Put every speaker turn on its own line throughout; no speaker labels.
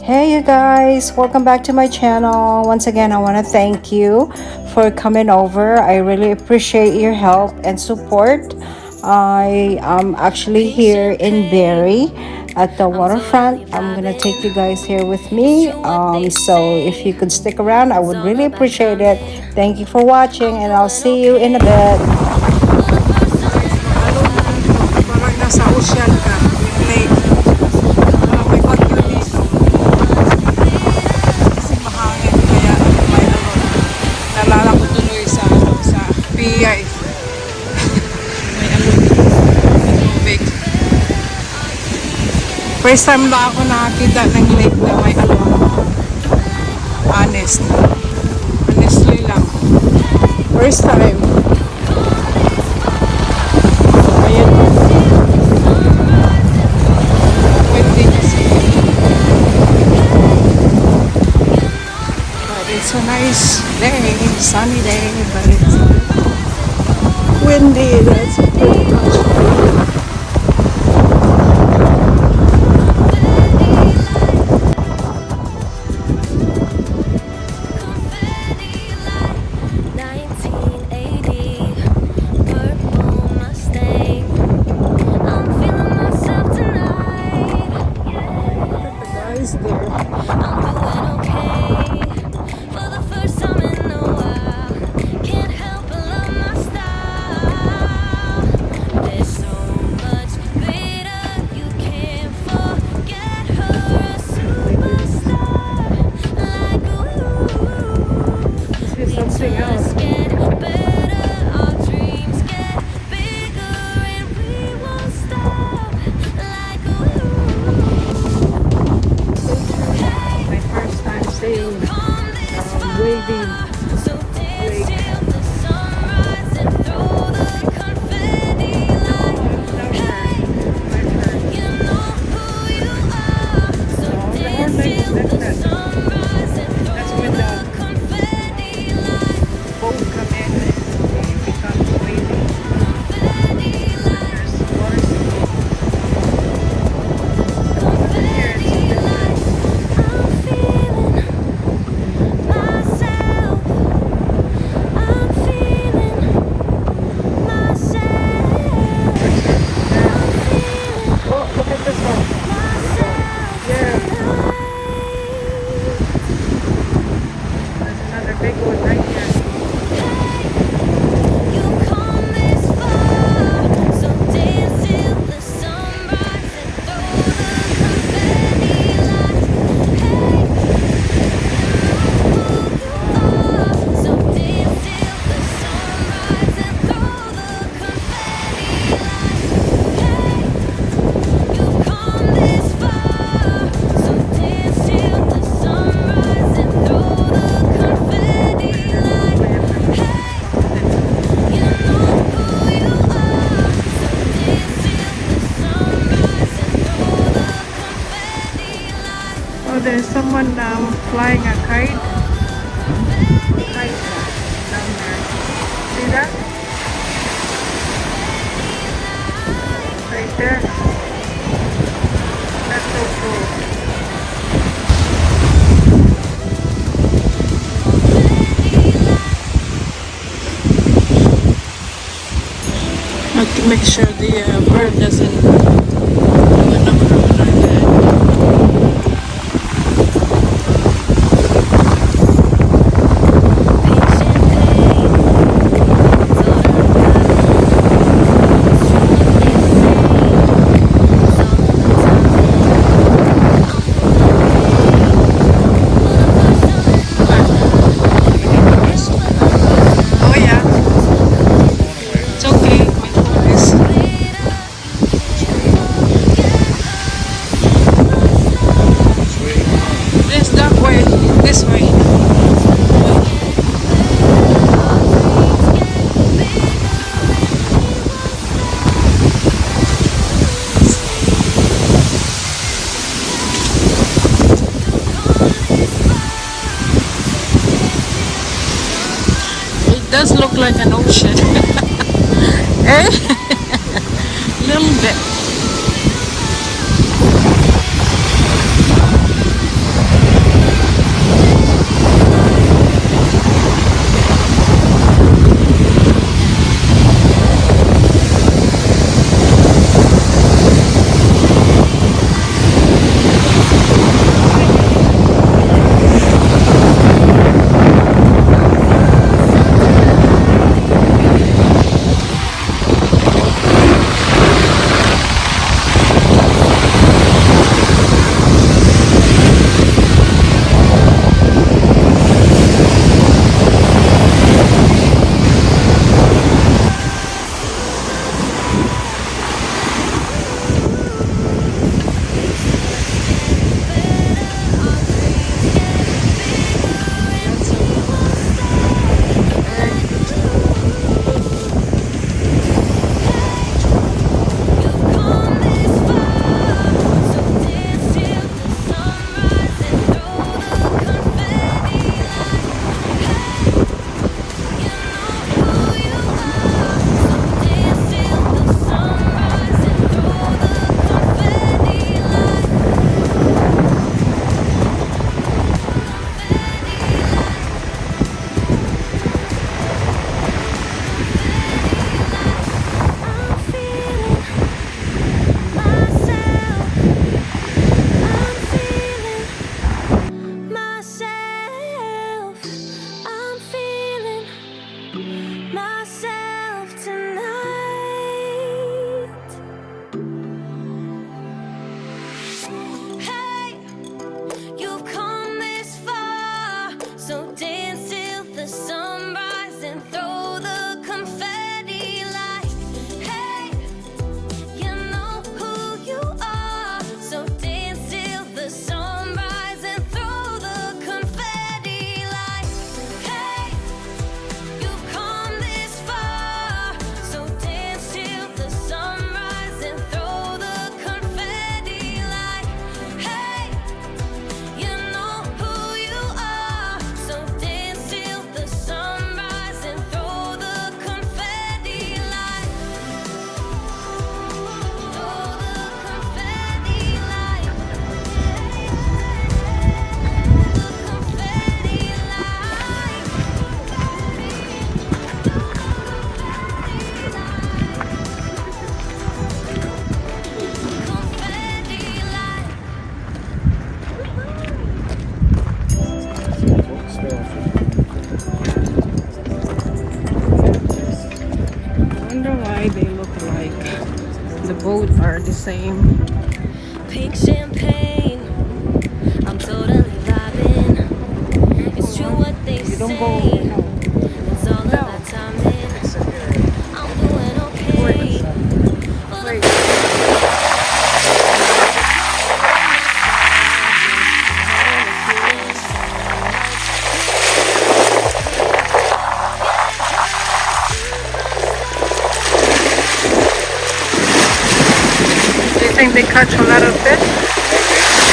Hey you guys, welcome back to my channel. Once again, I want to thank you for coming over. I really appreciate your help and support. I am actually here in Barrie at the waterfront. I'm gonna take you guys here with me. So if you could stick around, I would really appreciate it. Thank you for watching, and I'll see you in a bit. Parang nasa ocean ka, lake. May bagyo dito. Kasi mahangin, kaya may nalala ko tuloy sa PI. May tubig. First time na ako nakakita ng lake na may honestly lang. First time. It's a nice day, sunny day, but it's windy. That's pretty much. There's someone flying a kite. Down there. See that? Right there. That's so cool. I have to make sure the bird doesn't do a number of like that. Does look like an ocean. Eh? Little bit. both are the same.
Pink champagne, I'm totally vibing. It's true what they
You don't
say.
go, no.
It's all
No.
about timing.
It's a good.
I'm doing
Wait.
okay.
Wait. Do you think they catch a lot of fish?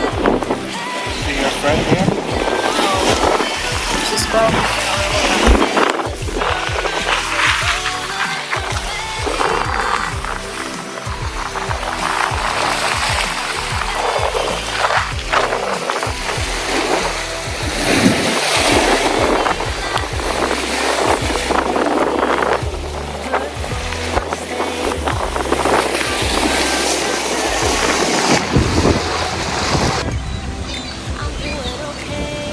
See your friend here? She's probably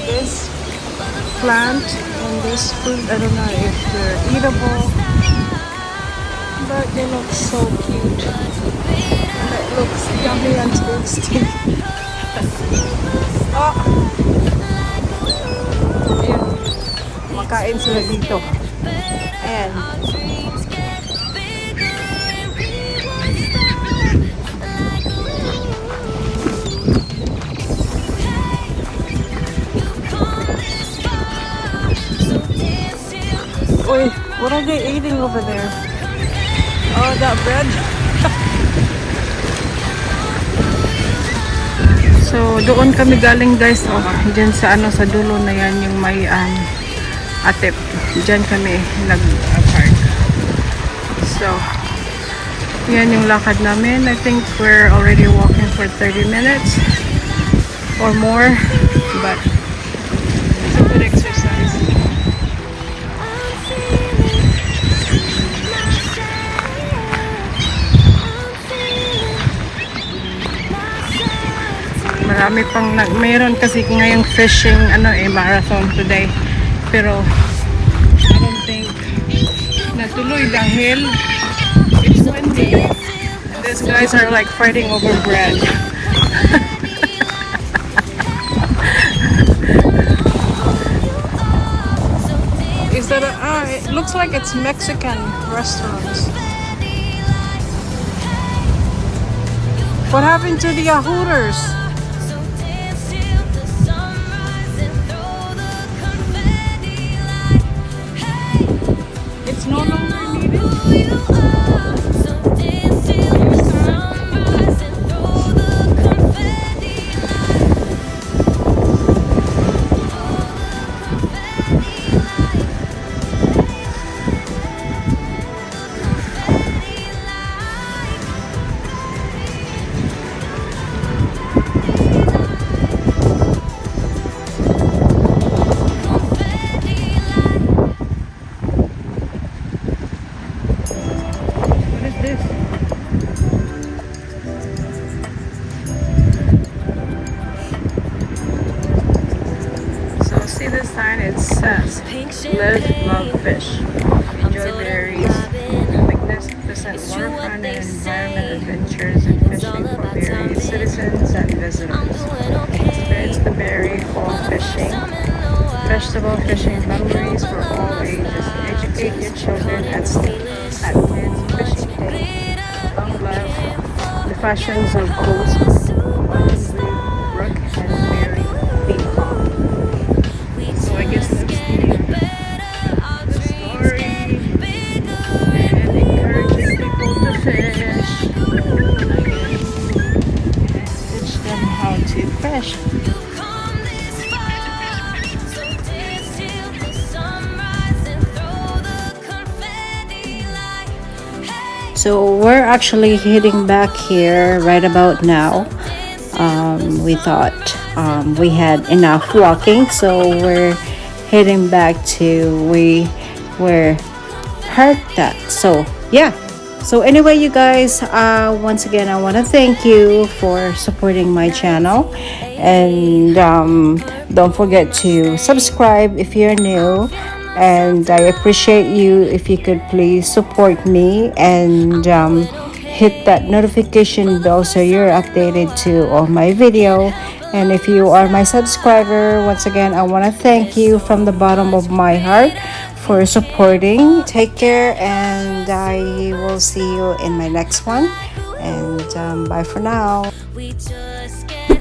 this plant and this fruit. I don't know if they're eatable, but they look so cute. And it looks yummy and tasty. Oh, ayan. Makain sila dito. Ayan. Wait, what are they eating over there? Oh, that bread. So, doon kami galing guys. Oh, dyan sa ano, sa dulo na yan yung may atip. Dyan kami nag-park. So, yan yung lakad namin. I think we're already walking for 30 minutes or more. But, it's a good exercise. Marami pang mayroon kasi ngayong fishing marathon today, pero I don't think natuloy dahil it's windy and these guys are like fighting over bread. Is that it looks like it's Mexican restaurants. What happened to the Hooters? It's no longer needed. It says, live, love, fish, enjoy berries, magnificent waterfront and environment adventures and fishing for Barrie citizens and visitors. Experience the Barrie Fall Fishing Festival fishing memories for all ages. Educate your children at Kids Fishing Day. Long live the fashions of both Brook and Barrie Peacock. So I guess that's the story, and encourages people to fish and teach them how to fish. So we're actually heading back here right about now. We thought we had enough walking, so we're heading back to we were parked at. So yeah, So anyway, you guys, once again, I want to thank you for supporting my channel, and don't forget to subscribe if you're new. And I appreciate you if you could please support me and hit that notification bell so you're updated to all my video. And if you are my subscriber, once again, I want to thank you from the bottom of my heart for supporting. Take care, and I will see you in my next one. And bye for now.
We just get